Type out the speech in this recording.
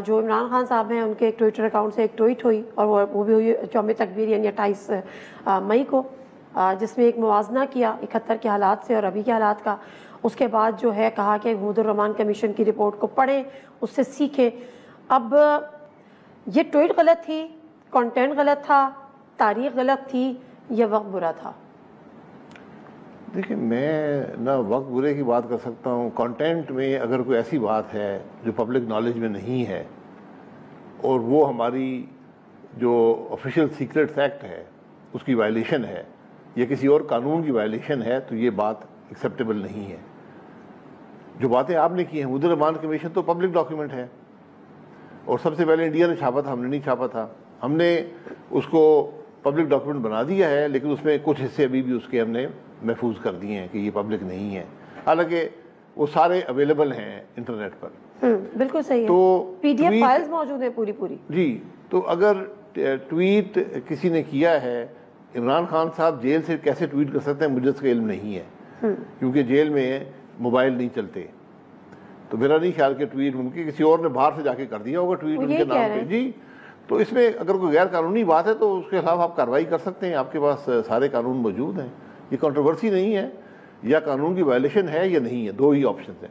جو عمران خان صاحب ہیں ان کے ایک ٹویٹر اکاؤنٹ سے ایک ٹویٹ ہوئی اور وہ بھی ہوئی یوم تکبیر یعنی 28 مئی کو، جس میں ایک موازنہ کیا 71 کے حالات سے اور ابھی کے حالات کا. اس کے بعد جو ہے کہا کہ حمود الرحمان کمیشن کی رپورٹ کو پڑھیں، اس سے سیکھیں. اب یہ ٹویٹ غلط تھی، کانٹینٹ غلط تھا، تاریخ غلط تھی، یہ وقت برا تھا؟ دیکھیں میں نہ وقت برے کی بات کر سکتا ہوں. کانٹینٹ میں اگر کوئی ایسی بات ہے جو پبلک نالج میں نہیں ہے اور وہ ہماری جو آفیشیل سیکریٹس ایکٹ ہے اس کی وائلیشن ہے یا کسی اور قانون کی وائلیشن ہے تو یہ بات ایکسیپٹیبل نہیں ہے. جو باتیں آپ نے کی ہیں، حمود الرحمان کمیشن تو پبلک ڈاکیومنٹ ہے اور سب سے پہلے انڈیا نے چھاپا تھا، ہم نے نہیں چھاپا تھا. ہم نے اس کو پبلک ڈاکیومنٹ بنا دیا ہے لیکن اس میں کچھ حصے ابھی بھی اس کے ہم نے محفوظ کر دیے ہیں کہ یہ پبلک نہیں ہے، حالانکہ وہ سارے اویلیبل ہیں انٹرنیٹ پر. بالکل صحیح ہے، تو پی ڈی ایف فائلز موجود ہیں پوری. جی، تو اگر ٹویٹ کسی نے کیا ہے، عمران خان صاحب جیل سے کیسے ٹویٹ کر سکتے ہیں مجھے اس کا علم نہیں ہے کیونکہ جیل میں موبائل نہیں چلتے. تو میرا نہیں خیال کہ ٹویٹ ممکن کسی اور نے باہر سے جا کے کر دیا ہوگا ٹویٹ ان کے نام پہ. جی، تو اس میں اگر کوئی غیر قانونی بات ہے تو اس کے خلاف آپ کارروائی کر سکتے ہیں، آپ کے پاس سارے قانون موجود ہیں. یہ کنٹروورسی نہیں ہے، یا قانون کی وائلیشن ہے یا نہیں ہے، دو ہی آپشنز ہیں.